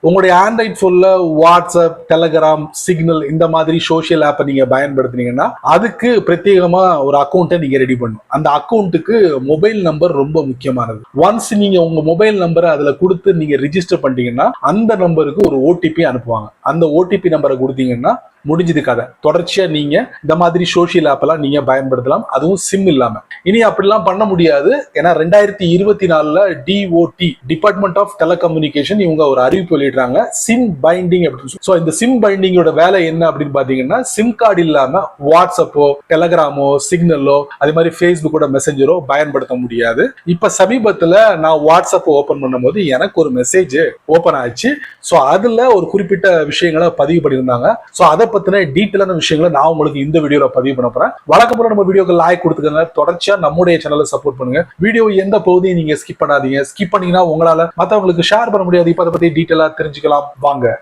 உங்களுடைய ஆண்ட்ராய்ட் போன்ல WhatsApp, Telegram, signal இந்த மாதிரி சோசியல் ஆப்பை நீங்க பயன்படுத்துனீங்கன்னா அதுக்கு பிரத்யேகமா ஒரு அக்கௌண்ட்டை நீங்க ரெடி பண்ணணும். அந்த அக்கௌண்ட்டுக்கு மொபைல் நம்பர் ரொம்ப முக்கியமானது. ஒன்ஸ் நீங்க உங்க மொபைல் நம்பரை அதுல கொடுத்து நீங்க ரிஜிஸ்டர் பண்ணிட்டீங்கன்னா அந்த நம்பருக்கு ஒரு ஓடிபி அனுப்புவாங்க. அந்த ஓடிபி நம்பரை கொடுத்தீங்கன்னா முடிஞ்சது கதை. தொடர்ச்சியா நீங்க இந்த மாதிரி சோசியல் ஆப் எல்லாம் நீங்க பயன்படுத்தலாம், அதுவும் சிம் இல்லாம. இனி அப்படிலாம் பண்ண முடியாது. ஏன்னா 2024 டிஓடி, டிபார்ட்மெண்ட் ஆஃப் டெலிகம்யூனிகேஷன், இவங்க ஒரு அறிவிப்பு வெளியிடுறாங்க, சிம் பைண்டிங் அப்படின்னு சொல்லி. சோ இந்த சிம் பைண்டிங்கோட வேலை என்ன அப்படின்னு பாத்தீங்கன்னா, சிம் கார்டு இல்லாம வாட்ஸ்அப்போ, டெலகிராமோ, சிக்னலோ, அதே மாதிரி ஃபேஸ்புக்கோட மெசஞ்சரோ பயன்படுத்த முடியாது. இப்ப சமீபத்துல நான் வாட்ஸ்அப் ஓபன் பண்ணும்போது எனக்கு ஒரு மெசேஜ் ஓபன் ஆச்சு. சோ அதுல ஒரு குறிப்பிட்ட விஷயங்களை பதிவு பண்ணியிருந்தாங்க. சோ அதை பத்தின டீட்டெயிலான விஷயங்களை நான் உங்களுக்கு இந்த வீடியோல பதிவு பண்ண போறேன். வழக்கம் போல நம்ம வீடியோக்கு லைக் கொடுத்துக்கங்க. தொடர்ச்சியா நம்முடைய சேனலை சப்போர்ட் பண்ணுங்க. வீடியோ எந்த பகுதியும் நீங்க ஸ்கிப் பண்ணாதீங்க. ஸ்கிப் பண்ணீங்கன்னா உங்களால மத்தவங்களுக்கு ஷேர் பண்ண முடியாது. இப்ப அதை பத்தி டீட்டெயிலா தெரிஞ்சுக்கலாம் வாங்க.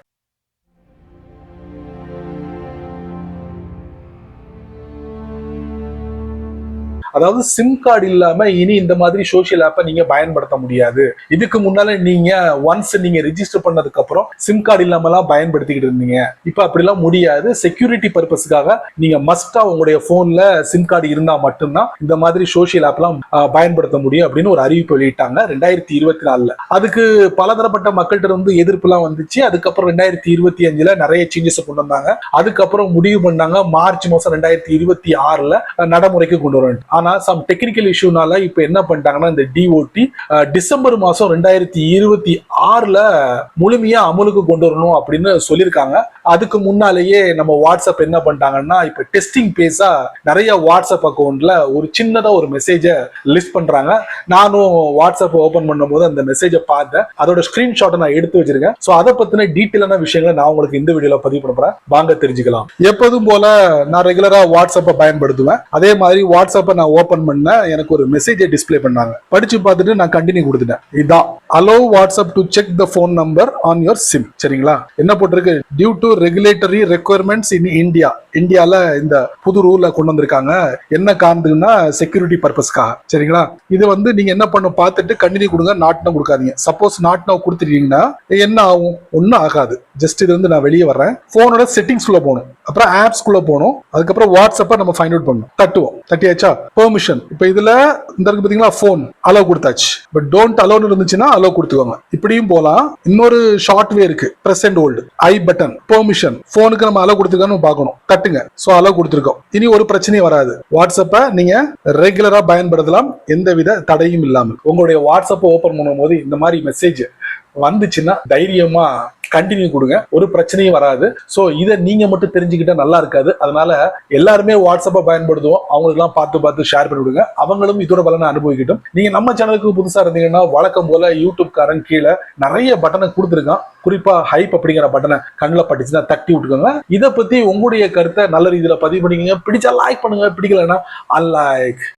அதாவது சிம் கார்டு இல்லாம இனி இந்த மாதிரி சோசியல் ஆப்பை நீங்க பயன்படுத்த முடியாது. இதுக்கு முன்னால நீங்க ஒன்ஸ் நீங்க ரிஜிஸ்டர் பண்ணதுக்கு அப்புறம் சிம் கார்டு இல்லாமலாம் பயன்படுத்திக்கிட்டு இருந்தீங்க. இப்ப அப்படிலாம் முடியாது. செக்யூரிட்டி பர்பஸ்க்காக நீங்க மஸ்டா உங்களுடைய போன்ல சிம் கார்டு இருந்தா மட்டும்தான் இந்த மாதிரி சோசியல் ஆப்லாம் பயன்படுத்த முடியும் அப்படின்னு ஒரு அறிவிப்பு வெளியிட்டாங்க 2024. அதுக்கு பலதரப்பட்ட மக்கள்கிட்ட வந்து எதிர்ப்பு எல்லாம் வந்துச்சு. அதுக்கப்புறம் 2025 நிறைய சேஞ்சஸ் கொண்டு வந்தாங்க. அதுக்கப்புறம் முடிவு பண்ணாங்க மார்ச் மாசம் 2026 நடைமுறைக்கு கொண்டு வரணும். ஆனா சம் டெக்னிக்கல் இஷ்யூனால இப்ப என்ன பண்ணிட்டாங்கன்னா இந்த டிஓடி டிசம்பர் மாசம் 2026 முழுமையா அமலுக்கு கொண்டு வரணும் அப்படின்னு சொல்லியிருக்காங்க. அதுக்கு முன்னாலேயே நம்ம வாட்ஸ்அப் என்ன பண்ணிட்டாங்கன்னா இப்ப டெஸ்டிங் பேஸா நிறைய வாட்ஸ்அப் அக்கௌண்ட்ல ஒரு சின்னதா ஒரு மெசேஜ லிஸ்ட் பண்றாங்க. நானும் வாட்ஸ்அப் ஓபன் பண்ணும்போது அந்த மெசேஜை பார்த்தேன். அதோட ஸ்கிரீன்ஷாட்டை நான் எடுத்து வச்சிருக்கேன். சோ அதை பத்தின டீட்டெயிலான விஷயங்களை நான் உங்களுக்கு இந்த வீடியோல பதிவு பண்ண போறேன். வாங்க தெரிஞ்சுக்கலாம். எப்போதும் போல நான் ரெகுலரா வாட்ஸ்அப்பை பயன்படுத்துவேன். அதே மாதிரி வாட்ஸ்அப்பை நான் ஓபன் பண்ண எனக்கு ஒரு மெசேஜை டிஸ்பிளே பண்ணாங்க. படிச்சு பார்த்துட்டு நான் கண்டினியூ கொடுத்துட்டேன். இதான் allow WhatsApp to check the phone number on your SIM. சரிங்களா? என்ன போட்டிருக்கு? Due to regulatory requirements in India. இந்தியால இந்த புது ரூலை கொண்டு வந்திருக்காங்க. என்ன காரணத்துக்குன்னா செக்யூரிட்டி பர்பஸ்க்காக. சரிங்களா? இது வந்து நீங்க என்ன பண்ணும் பார்த்துட்டு கண்டினியூ கொடுங்க, நாட் நவ் கொடுக்காதீங்க. சப்போஸ் நாட் நவ் கொடுத்துட்டீங்கன்னா என்ன ஆகும்? ஒன்னும் ஆகாது. ஜஸ்ட் இது வந்து நான் வெளியே வர்றேன். போனோட செட்டிங்ஸ் குள்ள போகணும், அப்புறம் ஆப்ஸ் குள்ள போகணும், அதுக்கப்புறம் வாட்ஸ்அப்பை நம்ம ஃபைண்ட் அவுட் பண்ணணும். தட்டுவோம். தட்டியாச்சா? பெர்மிஷன். இப்ப இதுல இந்த இருக்கு பாத்தீங்களா, போன் அலோ கொடுத்தாச்சு. பட் டோன்ட் அலோன்னு இருந்துச்சுன்னா அலோ கொடுத்துக்கோங்க. இப்படியும் போலாம். இன்னொரு ஷார்ட் வே இருக்கு, press and hold, I button, permission. போனுக்கு நம்ம அலோ கொடுத்துருக்கோம்னு பார்க்கணும். தட்டுங்க. சோ அலோ கொடுத்துருக்கோம். இனி ஒரு பிரச்சனையும் வராது. வாட்ஸ்அப்பை நீங்க ரெகுலரா பயன்படுத்தலாம் எந்தவித தடையும் இல்லாமல். உங்களுடைய வாட்ஸ்அப்பை ஓபன் பண்ணும் போது இந்த மாதிரி மெசேஜ் வந்துச்சுன்னா தைரியமா கண்டினியூ கொடுங்க, ஒரு பிரச்சனையும் வராது. சோ இதை நீங்க மட்டும் தெரிஞ்சுக்கிட்டா நல்லா இருக்காது. அதனால எல்லாருமே வாட்ஸ்அப்பை பயன்படுத்துவோம். அவங்களுக்கு எல்லாம் பார்த்து ஷேர் பண்ணி விடுங்க. அவங்களும் இதோட பலனை அனுபவிக்கட்டும். நீங்க நம்ம சேனலுக்கு புதுசா இருந்தீங்கன்னா வழக்கம் போல யூடியூப் காரன் கீழே நிறைய பட்டனை கொடுத்துருக்கான். குறிப்பா ஹைப் அப்படிங்கிற பட்டனை கண்ணில் பட்டுச்சுன்னா தட்டி விட்டுக்கோங்க. இதை பத்தி உங்களுடைய கருத்தை நல்ல ரீதியில பதிவு பண்ணிக்கங்க. பிடிச்சா லைக் பண்ணுங்க, பிடிக்கலன்னா அன்லைக்.